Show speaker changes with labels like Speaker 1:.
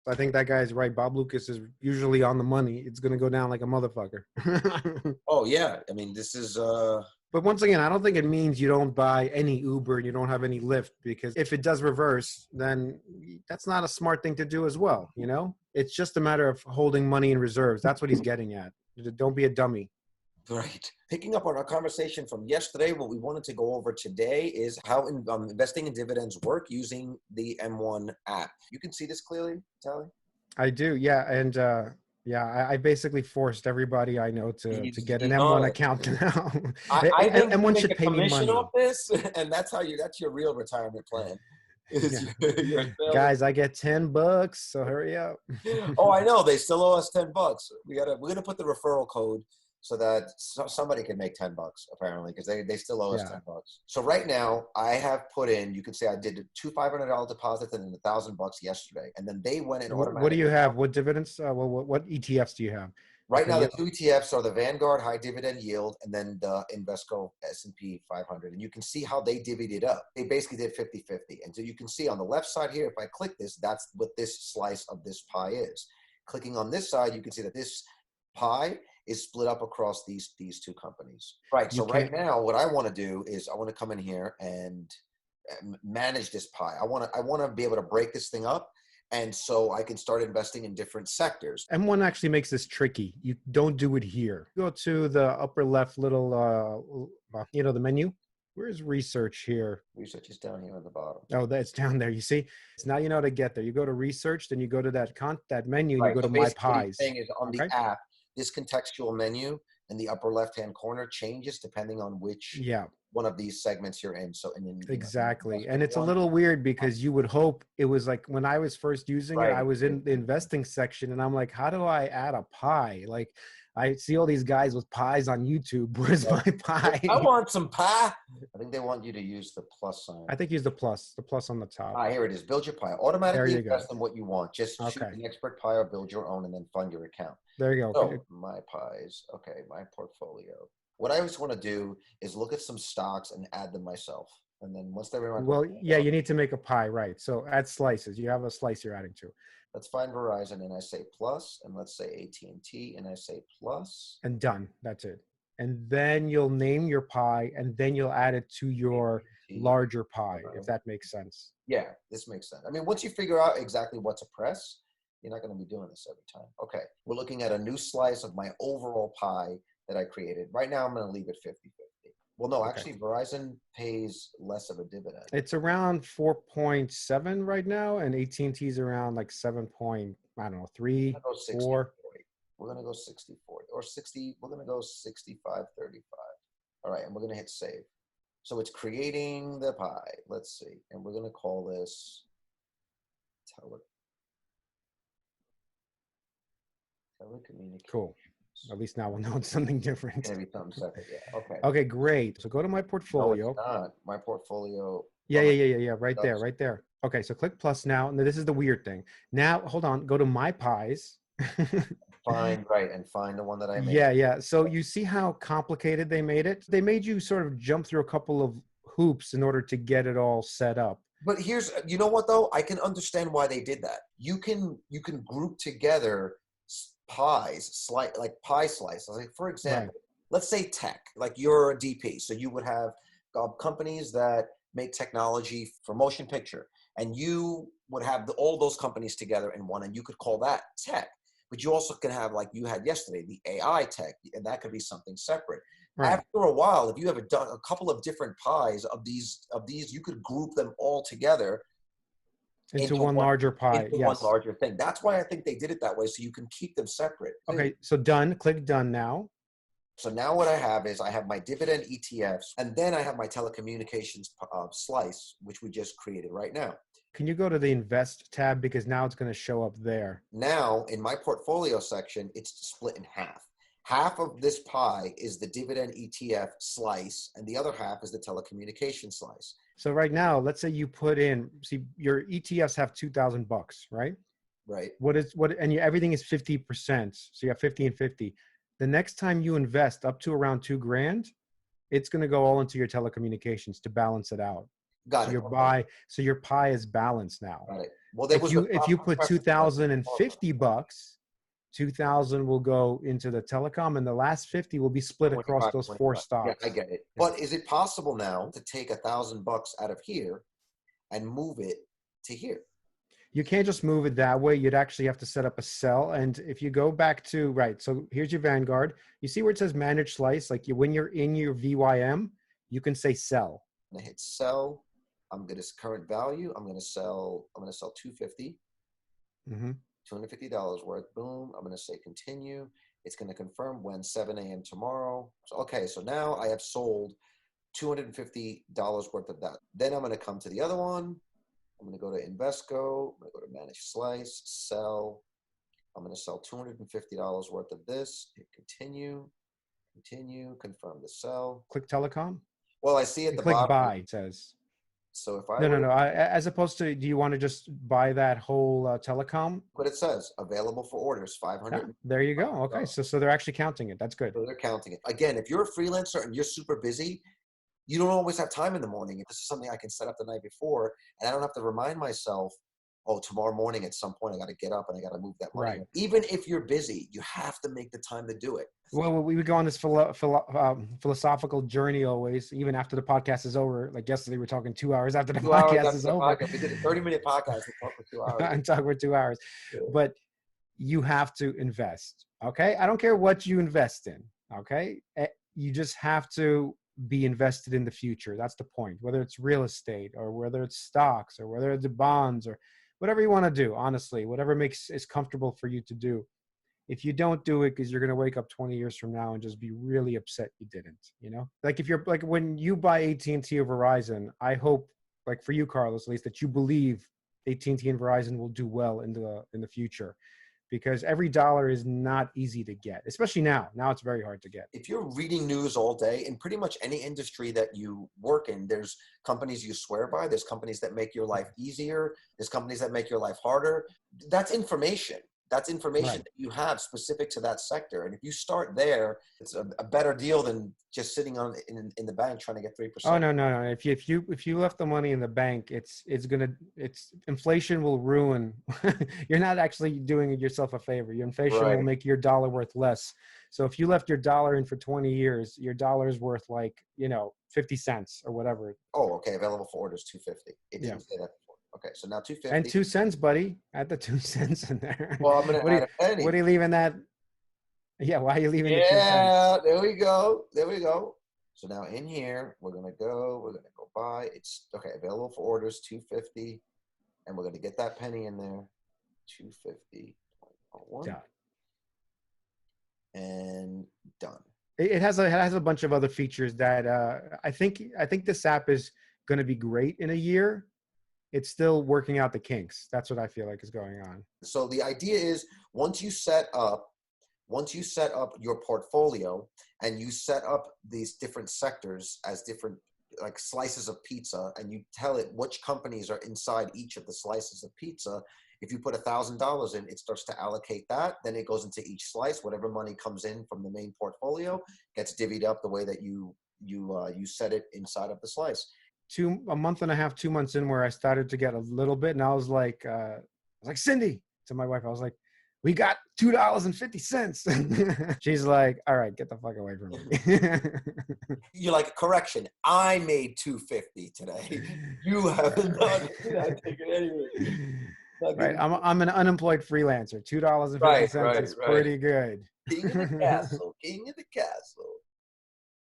Speaker 1: I think that guy's right. Bob Lucas is usually on the money. It's going to go down like a motherfucker.
Speaker 2: Oh yeah. I mean, this is,
Speaker 1: But once again, I don't think it means you don't buy any Uber and you don't have any Lyft, because if it does reverse, then that's not a smart thing to do as well. You know, it's just a matter of holding money in reserves. That's what he's getting at. Don't be a dummy.
Speaker 2: right. Picking up on our conversation from yesterday, what we wanted to go over today is how investing in dividends work using the M1 app. You can see this clearly, Tally?
Speaker 1: I do. Yeah. And, yeah, I basically forced everybody I know to get an M1 account now.
Speaker 2: I think you
Speaker 1: M1
Speaker 2: make
Speaker 1: should
Speaker 2: a
Speaker 1: pay me
Speaker 2: commission
Speaker 1: money.
Speaker 2: off this, and that's your real retirement plan. Is
Speaker 1: Yeah.
Speaker 2: your sales.
Speaker 1: Guys, I get $10, so hurry up.
Speaker 2: Oh, I know. They still owe us $10. We're gonna put the referral code so that somebody can make $10 apparently, because they still owe us $10. So right now I have put in, you can see I did two $500 deposits and then $1,000 yesterday, and then they went in automatically.
Speaker 1: What do you have? What dividends? What ETFs do you have?
Speaker 2: Right now, the two ETFs are the Vanguard High Dividend Yield and then the Invesco S&P 500. And you can see how they divvied it up. They basically did 50-50. And so you can see on the left side here, if I click this, that's what this slice of this pie is. Clicking on this side, you can see that this pie is split up across these two companies. Right. So right now, what I want to do is I want to come in here and manage this pie. I want to be able to break this thing up. And so I can start investing in different sectors.
Speaker 1: M1 actually makes this tricky. You don't do it here. Go to the upper left little, the menu. Where's research here?
Speaker 2: Research is down here at the bottom.
Speaker 1: Oh, that's down there. You see? So now you know how to get there. You go to research, then you go to that menu, and
Speaker 2: right.
Speaker 1: you go
Speaker 2: So
Speaker 1: to My Pies.
Speaker 2: What he's saying is on the app, this contextual menu in the upper left-hand corner changes depending on which one of these segments you're in. So
Speaker 1: exactly. And it's a little weird because you would hope it was like when I was first using it, I was in the investing section and I'm like, how do I add a pie? Like I see all these guys with pies on YouTube. Where's my pie?
Speaker 2: I want some pie. I think they want you to use the plus sign.
Speaker 1: I think use the plus on the top.
Speaker 2: Here it is. Build your pie. Automatically invest in what you want. Just choose an expert pie or build your own and then fund your account.
Speaker 1: There you go.
Speaker 2: So my pies. Okay, my portfolio. What I always want to do is look at some stocks and add them myself. And then once they're in my portfolio,
Speaker 1: you need to make a pie, right? So add slices. You have a slice you're adding to.
Speaker 2: Let's find Verizon and I say plus, and let's say AT&T and I say plus.
Speaker 1: And done. That's it. And then you'll name your pie and then you'll add it to your larger pie, if that makes sense.
Speaker 2: Yeah, this makes sense. I mean, once you figure out exactly what to press, you're not going to be doing this every time. Okay, we're looking at a new slice of my overall pie that I created. Right now, I'm going to leave it 50-50. Well, no, actually, Verizon pays less of a dividend.
Speaker 1: It's around 4.7 right now, and AT&T is around like 7.3, 4.
Speaker 2: We're going to go 60-40 or 60. We're going to go 65-35. All right, and we're going to hit save. So it's creating the pie. Let's see, and we're going to call this telecommunications.
Speaker 1: Cool. At least now we'll know it's something different.
Speaker 2: It's going to be something separate. Yeah. Okay.
Speaker 1: Okay, great. So go to my portfolio.
Speaker 2: No, it's not. My portfolio.
Speaker 1: Yeah. Right there. Okay, so click plus now. And this is the weird thing. Now, hold on. Go to My Pies.
Speaker 2: Find the one that I made.
Speaker 1: Yeah. So you see how complicated they made it? They made you sort of jump through a couple of hoops in order to get it all set up.
Speaker 2: But you know what though? I can understand why they did that. You can group together pies, like pie slices. Like for example, let's say tech, like you're a DP. So you would have companies that make technology for motion picture, and you would have all those companies together in one, and you could call that tech. But you also can have, like you had yesterday, the AI tech, and that could be something separate. Right. After a while, if you have a couple of different pies of these, you could group them all together
Speaker 1: into one larger pie.
Speaker 2: Into one larger thing. That's why I think they did it that way, so you can keep them separate.
Speaker 1: Okay, so done. Click done now.
Speaker 2: So now what I have is I have my dividend ETFs, and then I have my telecommunications slice, which we just created right now.
Speaker 1: Can you go to the invest tab, because now it's going to show up there.
Speaker 2: Now in my portfolio section, it's split in half. Half of this pie is the dividend ETF slice, and the other half is the telecommunication slice.
Speaker 1: So right now, let's say you put in, see, your ETFs have $2,000, right?
Speaker 2: Right.
Speaker 1: Everything is 50%. So you have 50 and 50. The next time you invest up to around $2,000, it's going to go all into your telecommunications to balance it out.
Speaker 2: Got
Speaker 1: So
Speaker 2: it.
Speaker 1: your
Speaker 2: Okay.
Speaker 1: so your pie is balanced now.
Speaker 2: Got it. Well, there was
Speaker 1: If you put $2,050, 2,000 will go into the telecom, and the last 50 will be split across
Speaker 2: 25,
Speaker 1: those 4
Speaker 2: 25. Yeah, I
Speaker 1: stocks.
Speaker 2: get it.
Speaker 1: Yeah.
Speaker 2: But is it possible now to take $1,000 out of here and move it to here?
Speaker 1: You can't just move it that way. You'd actually have to set up a sell. And if you go back to, right, so here's your Vanguard. You see where it says manage slice? Like when you're in your VYM, you can say sell.
Speaker 2: I'm gonna hit sell. I'm gonna current value. I'm gonna sell 250.
Speaker 1: Mm-hmm.
Speaker 2: $250 worth. Boom. I'm gonna say continue. It's gonna confirm when 7 a.m. tomorrow. So, okay, so now I have sold $250 worth of that. Then I'm gonna come to the other one. I'm going to go to Invesco. I'm going to go to Manage Slice, Sell. I'm going to sell $250 worth of this. Hit continue, confirm the sell.
Speaker 1: Click telecom.
Speaker 2: Well, I see at the
Speaker 1: Click
Speaker 2: bottom.
Speaker 1: buy, it says.
Speaker 2: So if I
Speaker 1: No. As opposed to, do you want to just buy that whole telecom?
Speaker 2: What it says, available for orders, 500.
Speaker 1: Yeah, there you go. Okay, so they're actually counting it. That's good.
Speaker 2: So they're counting it. Again, if you're a freelancer and you're super busy, you don't always have time in the morning. This is something I can set up the night before, and I don't have to remind myself, oh, tomorrow morning at some point I got to get up and I got to move that money.
Speaker 1: Right.
Speaker 2: Even if you're busy, you have to make the time to do it.
Speaker 1: Well, we would go on this philosophical journey always, even after the podcast is over. Like yesterday, we were talking 2 hours after the podcast is over.
Speaker 2: We did a 30-minute podcast and talked for 2 hours.
Speaker 1: And talk for 2 hours. Yeah. But you have to invest, okay? I don't care what you invest in, okay? You just have to be invested in the future. That's the point. Whether it's real estate or whether it's stocks or whether it's bonds or whatever you want to do, honestly, whatever is comfortable for you to do. If you don't do it, because you're going to wake up 20 years from now and just be really upset you didn't, you know? Like if you're like, when you buy AT&T or Verizon, I hope, like for you, Carlos, at least, that you believe AT&T and Verizon will do well in the future. Because every dollar is not easy to get, especially now. Now it's very hard to get.
Speaker 2: If you're reading news all day, in pretty much any industry that you work in, there's companies you swear by. There's companies that make your life easier. There's companies that make your life harder. That's information. That's information
Speaker 1: Right.
Speaker 2: that you have specific to that sector. And if you start there, it's a better deal than just sitting in the bank trying to get 3%.
Speaker 1: Oh no! If you left the money in the bank, it's inflation will ruin. You're not actually doing yourself a favor. Your inflation will make your dollar worth less. So if you left your dollar in for 20 years, your dollar is worth 50 cents or whatever.
Speaker 2: Oh, okay. Available for orders, 250. It didn't say that before. Okay, so now 250.
Speaker 1: And 2 cents, buddy. Add the 2 cents in there.
Speaker 2: Well, I'm gonna add a penny.
Speaker 1: What are you leaving that? Yeah, why are you leaving the 2 cents?
Speaker 2: Yeah, there we go. So now in here, we're gonna go buy. It's okay, available for orders, 250, and we're gonna get that penny in there, 250. Done. And done.
Speaker 1: It has a bunch of other features that I think this app is going to be great in a year. It's still working out the kinks. That's what I feel like is going on.
Speaker 2: So the idea is once you set up your portfolio and you set up these different sectors as different like slices of pizza, and you tell it which companies are inside each of the slices of pizza. If you put $1,000 in, it starts to allocate that. Then it goes into each slice. Whatever money comes in from the main portfolio gets divvied up the way that you set it inside of the slice.
Speaker 1: A month and a half, 2 months in, where I started to get a little bit, and I was like, Cindy, to my wife, I was like, we got $2.50. She's like, all right, get the fuck away from me.
Speaker 2: You're like, correction, I made $2.50 today. You haven't done it. I take it anyway.
Speaker 1: Right, I'm an unemployed freelancer. $2.50 is pretty good.
Speaker 2: King of the castle, king of